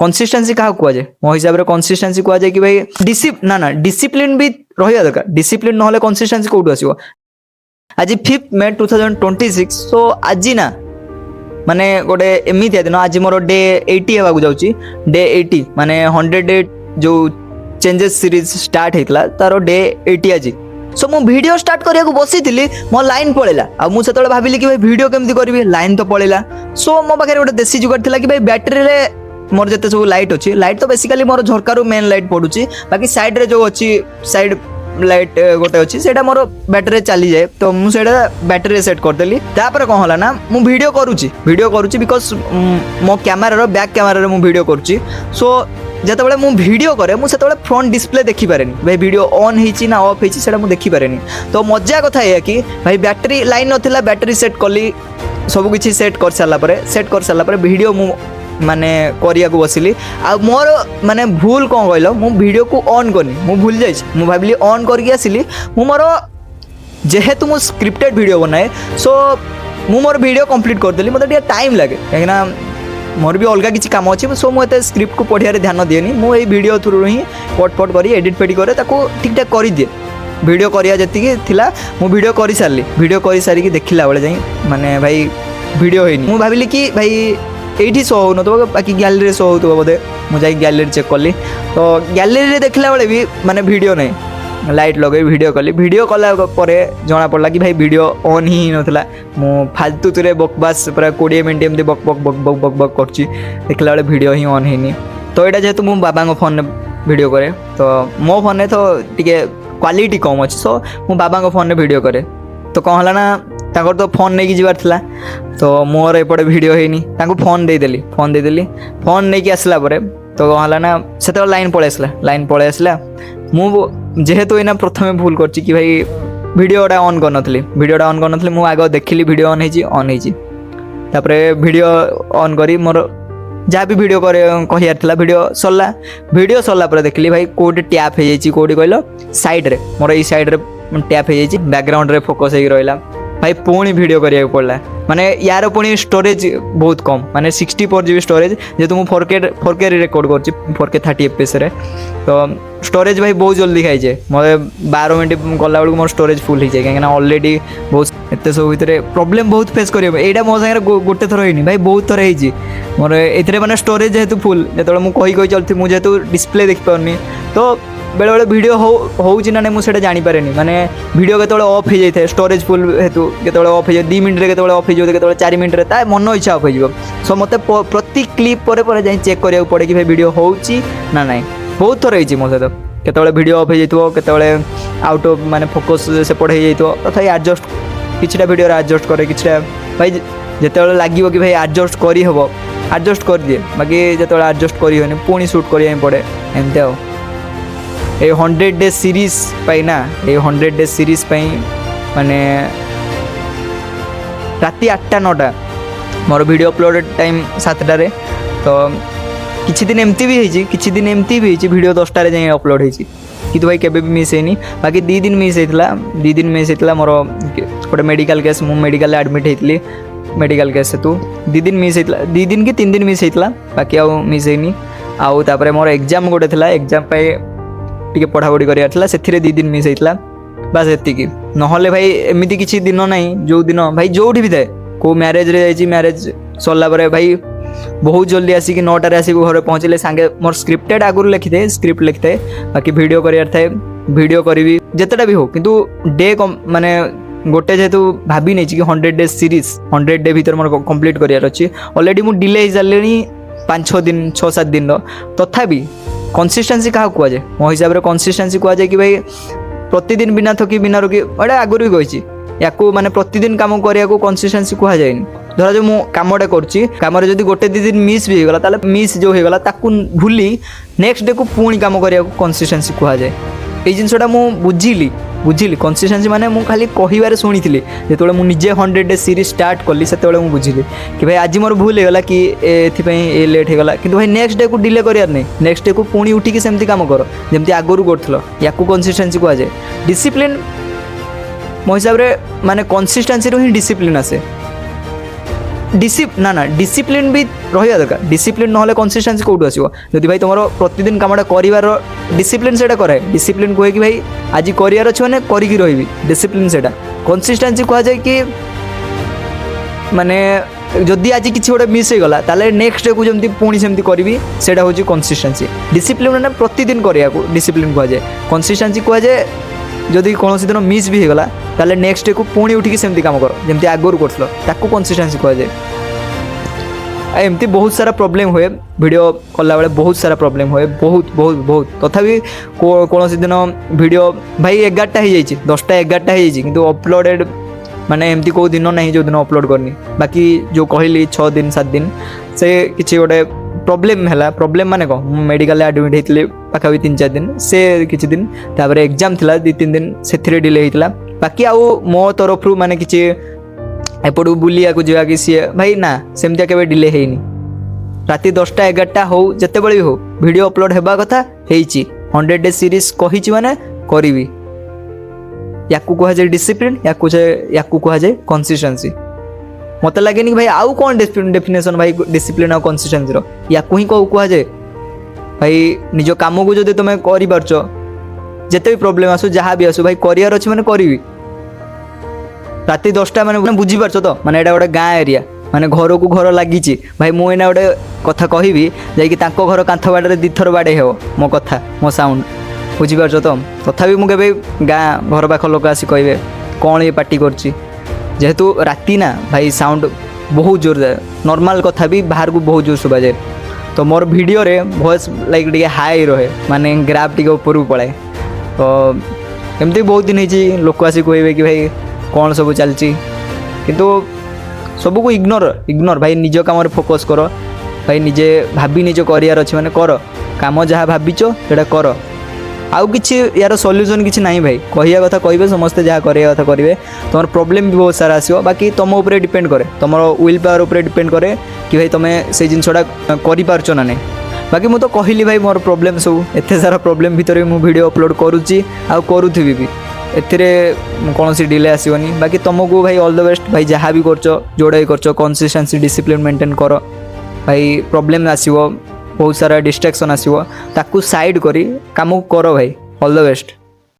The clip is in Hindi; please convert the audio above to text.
कंसिस्टेंसी क्या कहुए मो हिसाब से कंसिस्टेंसी कहुए कि भाई डिसिप्लिन भी रहा दरकार डिसिप्लिन ना कंसिस्टेंसी कौटू आसो आज 5 मे 2026 सो आज ना माने गोटे एमती दिन आज मोर डे 80 होगा जाऊँगी डे 80 माने 100 जो चेंजेस सीरीज स्टार्ट होता तार डे 80 आज सो मु वीडियो स्टार्ट करिया को बसी थिली मो लाइन पळेला आ मु सेतळे भाबिली कि भाई वीडियो केमती करबी लाइन तो पळेला सो मो पाखे गोटे देसी जुगाड़ थिला कि भाई बैटरी रे मोर जते सब लाइट अछि लाइट तो बेसिकली मोर झरकार मेन लाइट पडुची बाकी साइड रे जो अछि साइड लाइट गोटे अच्छी से मोर बैटरी चली जाए तो मुझे बैटरी सेट करदेली तापर कौन है ना मु वीडियो करुच्ची बिकज मो कैमेरा बैक कैमेरा मु वीडियो करुच्ची सो जिते मु वीडियो करे मुझे फ्रंट डिस्प्ले देखी पारे भाई वीडियो ऑन होती ना ऑफ होती मुझे देखी पारे तो मजा कथा है कि भाई बैटरी लाइन नथिला बैटरी सेट कली सब किसी सेट कर सारापर वीडियो मु माने करिया को बसिली आ मोर माने भूल कौन कहल मु वीडियो को ऑन करनी मु भूल जाई मु भाबली ऑन करके आसिली मु मोर जेहेतु मु स्क्रिप्टेड वीडियो बनाए सो मु मोर वीडियो कंप्लीट कर देली मते टाइम लगे कहीं मोर भी अलग किसी काम अच्छे सो मुझे स्क्रिप्ट को पढ़िया ध्यान दिएनी मु ये वीडियो थ्रू ही पट करी एडिट फेडिट करे ताको ठीक ठाक कर दिए वीडियो करिया जति थिला मु वीडियो कर सारी वीडियो कर सारी देखला बेले जाई माने भाई वीडियो होइनी मु भाबिली कि भाई ये शो हो तो बाकी गैलरी शो हो बोधे मुझे गैलरी चेक कली तो गैलरी देखला बेले भी माने वीडियो नहीं लाइट लगे वीडियो कली वीडियो कला जना पड़ा कि भाई वीडियो ऑन ही नाला मु फालतू तुरे बकवास पूरा 20 मिनट एमती बक बक बक बक बक बक कर देखला बेले वीडियो ही ऑन होनी तो यहाँ जेहेतु मो बाबा फोन वीडियो करे तो मो फोन तो टी क्वालिटी कम अच्छे सो मो बाबा फोन वीडियो करे तो कौन है ना ताकर तो फोन नहीं जीवार थिला तो मोर एपटे वीडियो होनी फोन देदेली फोन नहीं कि आसला परे तो कौन है ना से लाइन पलि आसला मु जेहेतु एना प्रथम भूल कर कि भाई वीडियोटा ऑन करनथली वीडियोटा ऑन करनथली मु आगे देखिली वीडियो ऑन होती तापर वीडियो ऑन करी मोर जहाँ भी वीडियो कहियार थिला वीडियो सरला पर देखली भाई कोटी टैप हो जाइए कोटी कहल साइड रे मोर ई साइड रे टैप हो जाइए बैकग्राउंड रे फोकस हो रहा भाई पुणी वीडियो करिया पड़ा माने यार पुणी स्टोरेज बहुत कम माने 64 GB स्टोरेज जेहेतु मुझे 4K रिकॉर्ड कर 4K 30 FPS रे तो स्टोरेज भाई बहुत जल्दी खाई जाए मतलब 12 मिनट गला बेलू मोर स्टोरेज फुल हो जाए कहीं ऑलरेडी बहुत एत सब भितर प्रॉब्लम बहुत फेस कर यहाँ मो सागर गोटे थर होनी भाई बहुत थर होती मोर ए माने स्टोरेज जेहेतु फुल जो मुझे चलती मुझे जेहेतु डिस्प्ले देखी पारनी तो बेले बेले वीडियो होउची ना मुझे जानीपे माने वीडियो केतବେଳେ ऑफ हो जाए स्टोरेज फुल हेतु केतବେଳେ ऑफ हो जाए 2 मिनट केतବେଳେ ऑफ हो जाए केतବେଳେ 4 मिनट रे ता मन इच्छा ऑफ हो सो मते प्रति क्लिप पर जाई चेक करिया पड़े कि भाई वीडियो होउची ना नहीं बहुत थर होइची मो सहित केतବେଳେ वीडियो ऑफ हो जाइतो केतବେଳେ आउट ऑफ माने फोकस से पढ़े जाइतो तथा एडजस्ट किछटा वीडियो रे एडजस्ट करे किछटा भाई जेतବେଳେ लागिवो कि भाई एडजस्ट करी हबो एडजस्ट कर दिए बाकी जेतବେଳେ एडजस्ट करी होनी पुणी शूट करिया पड़े एमते आ ये 100 डे सीरीज पाई ना ये 100 डे सीरीज पाई माने राति 8टा 9टा मोर वीडियो अपलोड टाइम 7टा रे तो किछि दिन एमती भी होइछि किछि दिन एमती भी होइछि वीडियो 10टा रे जाई अपलोड होइछि कि तो भाई केबे भी मिस हेनी बाकी 2 दिन मिस हेतला 2 दिन मिस हेतला मोर गोटे मेडिकल केस मु मेडिकल एडमिट हेतली मेडिकल केस हेतु 2 दिन मिस हेतला 2 दिन कि 3 दिन मिस हेतला बाकी आ मिस हेनी आउ तापरे मोर एग्जाम गोटे थिला एग्जाम पाई टी पढ़ापढ़ी करार से 2 दिन मिस होता बास एति ना भाई एमती किसी दिन ना जो दिन भाई जो भी थाए को म्यारेज रे जाइए म्यारेज सरला भाई बहुत जल्दी आसिक 9टार आसिक घर पहुँचले सांगे मोर स्क्रिप्टेड आगुरी लिखी थाए स्क्रिप्ट लिखी थाए बाकी वीडियो करार थाए वीडियो करी जितेटा भी हो किंतु डे माने गोटे जेहेतु भाभी नहीं कि 100 डे सीरीज 100 डे भीतर मोर कंप्लीट करार अच्छी ऑलरेडी मुझे डिले हो सारे 5-6 दिन 6-7 दिन तथापि कंसिस्टेंसी क्या कहुए मो हिसाब से कंसिस्टेंसी कहुए कि भाई प्रतिदिन बिना थकी बिना रोकी एटा आगुरी कही या माने प्रतिदिन काम करिया को कंसिस्टेंसी कह जाए धर जो मु कामटा करुच्ची कम जब गोटे 2 दिन मिस भी होगला ताले मिस जो होगला ताकू भूली नेक्स्ट डे को पुणी काम करिया को कंसिस्टेंसी कह जाए ये जिनसटा मु बुझिली कंसिस्टेंसी माने मु खाली कहिबारे सुनी जो मुझे 100 डे सीरीज स्टार्ट कली से बुझिली कि भाई आज मोर भूल होगा कि ए लेट होगा कि भाई नेक्स्ट डे को डिले करार नहीं नेक्स्ट डे को पुणी उठिकी सेमती काम कर जमती आगुरी कर या कंसिस्टेंसी कह जाए डिसिप्लिन मो हिसाब से माने कंसिस्टेंसी ही डिसिप्लिन आसे ନା ନା ଡିସିପ୍ଲିନ୍ ବି ରହିବା ଦରକାର। ଡିସିପ୍ଲିନ୍ ନହେଲେ କନସିଷ୍ଟାନ୍ସି କେଉଁଠୁ ଆସିବ? ଯଦି ଭାଇ ତୁମର ପ୍ରତିଦିନ କାମଟା କରିବାର ଡିସିପ୍ଲିନ୍ ସେଇଟା କରାଏ। ଡିସିପ୍ଲିନ୍ କୁହେ କି ଭାଇ ଆଜି କରିବାର ଅଛି ମାନେ କରିକି ରହିବି, ଡିସିପ୍ଲିନ୍ ସେଇଟା। କନସିଷ୍ଟାନ୍ସି କୁହାଯାଏ କି ମାନେ ଯଦି ଆଜି କିଛି ଗୋଟେ ମିସ୍ ହେଇଗଲା ତାହେଲେ ନେକ୍ସଟ ଡେକୁ ଯେମିତି ପୁଣି ସେମିତି କରିବି, ସେଇଟା ହେଉଛି କନସିଷ୍ଟାନ୍ସି। ଡିସିପ୍ଲିନ୍ ମାନେ ପ୍ରତିଦିନ କରିବାକୁ ଡିସିପ୍ଲିନ୍ କୁହାଯାଏ। କନସିଷ୍ଟାନ୍ସି କୁହାଯାଏ ଯଦି କୌଣସି ଦିନ ମିସ୍ ବି ହେଇଗଲା ତାହେଲେ ନେକ୍ସଟ ଡେକୁ ପୁଣି ଉଠିକି ସେମିତି କାମ କର ଯେମିତି ଆଗରୁ କରୁଥିଲ, ତାକୁ କନସିଷ୍ଟାନ୍ସି କୁହାଯାଏ। ଏମିତି ବହୁତ ସାରା ପ୍ରୋବ୍ଲେମ୍ ହୁଏ ଭିଡ଼ିଓ କଲାବେଳେ, ବହୁତ ସାରା ପ୍ରୋବ୍ଲେମ୍ ହୁଏ, ବହୁତ ବହୁତ ବହୁତ। ତଥାପି କୌଣସି ଦିନ ଭିଡ଼ିଓ ଭାଇ 11ଟା ହେଇଯାଇଛି, 10ଟା 11ଟା ହେଇଯାଇଛି, କିନ୍ତୁ ଅପଲୋଡ଼େଡ଼ ମାନେ ଏମିତି କେଉଁ ଦିନ ନାହିଁ ଯେଉଁ ଦିନ ଅପଲୋଡ଼ କରିନି। ବାକି ଯେଉଁ କହିଲି 6 ଦିନ 7 ଦିନ ସେ କିଛି ଗୋଟେ ପ୍ରୋବ୍ଲେମ୍ ହେଲା। ପ୍ରୋବ୍ଲେମ୍ ମାନେ କ'ଣ, ମୁଁ ମେଡ଼ିକାଲରେ ଆଡ଼ମିଟ୍ ହେଇଥିଲି ପାଖାପାଖି 3-4 ଦିନ, ସେ କିଛି ଦିନ ତାପରେ ଏକ୍ଜାମ୍ ଥିଲା 2-3 ଦିନ, ସେଥିରେ ଡିଲେ ହେଇଥିଲା। ବାକି ଆଉ ମୋ ତରଫରୁ ମାନେ କିଛି ଏପଟକୁ ବୁଲିବାକୁ ଯିବା କି ସିଏ ଭାଇ ନା, ସେମିତିଆ କେବେ ଡିଲେ ହେଇନି। ରାତି 10ଟା 11ଟା ହଉ, ଯେତେବେଳେ ବି ହଉ ଭିଡ଼ିଓ ଅପଲୋଡ଼ ହେବା କଥା ହେଇଛି। 100 ଡେ ସିରିଜ୍ କହିଛି ମାନେ କରିବି। ୟାକୁ କୁହାଯାଏ ଡିସିପ୍ଲିନ୍, ୟାକୁ କୁହାଯାଏ କନସିଷ୍ଟାନ୍ସି। ମୋତେ ଲାଗେନି ଭାଇ ଆଉ କ'ଣ ଡେଫିନେସନ୍ ଭାଇ ଡିସିପ୍ଲିନ୍ ଆଉ କନସିଷ୍ଟାନ୍ସିର, ୟାକୁ ହିଁ କୁହାଯାଏ। ଭାଇ ନିଜ କାମକୁ ଯଦି ତୁମେ କରିପାରୁଛ, ଯେତେ ବି ପ୍ରୋବ୍ଲେମ୍ ଆସୁ ଯାହା ବି ଆସୁ ଭାଇ କରିବାର ଅଛି ମାନେ କରିବି। ରାତି 10ଟା ମାନେ ବୁଝିପାରୁଛ ତ, ମାନେ ଏଇଟା ଗୋଟେ ଗାଁ ଏରିଆ, ମାନେ ଘରକୁ ଘର ଲାଗିଛି। ଭାଇ ମୁଁ ଏଇନା ଗୋଟେ କଥା କହିବି, ଯାଇକି ତାଙ୍କ ଘର କାନ୍ଥ ବାଡ଼ରେ 2 ଥର ବାଡ଼େଇ ହେବ ମୋ କଥା, ମୋ ସାଉଣ୍ଡ, ବୁଝିପାରୁଛ ତ। ତଥାପି ମୁଁ କେବେ ଗାଁ ଘର ପାଖ ଲୋକ ଆସି କହିବେ କ'ଣ ଇଏ ପାଟି କରୁଛି। ଯେହେତୁ ରାତି ନା ଭାଇ ସାଉଣ୍ଡ ବହୁତ ଜୋର ଯାଏ, ନର୍ମାଲ କଥା ବି ବାହାରକୁ ବହୁତ ଜୋର ଶୁଭାଯାଏ। ତ ମୋର ଭିଡ଼ିଓରେ ଭଏସ୍ ଲାଇକ୍ ଟିକେ ହାଇ ରହେ, ମାନେ ଗ୍ରାଫ୍ ଟିକେ ଉପରକୁ ପଳାଏ। ତ ଏମିତି ବହୁତ ଦିନ ହେଇଛି ଲୋକ ଆସି କହିବେ କି ଭାଇ କ'ଣ ସବୁ ଚାଲିଛି, କିନ୍ତୁ ସବୁକୁ ଇଗ୍ନୋର ଭାଇ, ନିଜ କାମରେ ଫୋକସ୍ କର ଭାଇ। ନିଜେ ଭାବି ନିଜ କରିବାର ଅଛି ମାନେ କର, କାମ ଯାହା ଭାବିଛ ସେଇଟା କର। ଆଉ କିଛି ୟାର ସଲ୍ୟୁସନ୍ କିଛି ନାହିଁ ଭାଇ। କହିବା କଥା କହିବେ, ସମସ୍ତେ ଯାହା କରିବା କଥା କରିବେ। ତୁମର ପ୍ରୋବ୍ଲେମ୍ ବି ବହୁତ ସାରା ଆସିବ, ବାକି ତୁମ ଉପରେ ଡିପେଣ୍ଡ କରେ, ତୁମର ୱିଲ୍ ପାୱାର ଉପରେ ଡିପେଣ୍ଡ କରେ କି ଭାଇ ତୁମେ ସେଇ ଜିନିଷଟା କରିପାରୁଛ ନା ନାହିଁ। ବାକି ମୁଁ ତ କହିଲି ଭାଇ ମୋର ପ୍ରୋବ୍ଲେମ୍ ସବୁ, ଏତେ ସାରା ପ୍ରୋବ୍ଲେମ୍ ଭିତରେ ମୁଁ ଭିଡ଼ିଓ ଅପଲୋଡ଼ କରୁଛି ଆଉ କରୁଥିବି ବି, ଏଥିରେ କୌଣସି ଡିଲେ ଆସିବନି। ବାକି ତୁମକୁ ଭାଇ ଅଲ୍ ଦ ବେଷ୍ଟ ଭାଇ, ଯାହା ବି କରୁଛ ଯେଉଁଟା ବି କରୁଛ କନସିଷ୍ଟାନ୍ସି ଡିସିପ୍ଲିନ୍ ମେଣ୍ଟେନ୍ କର ଭାଇ। ପ୍ରୋବ୍ଲେମ୍ ଆସିବ, ବହୁତ ସାରା ଡିଷ୍ଟ୍ରାକ୍ସନ୍ ଆସିବ, ତାକୁ ସାଇଡ଼୍ କରି କାମକୁ କର ଭାଇ। All the best.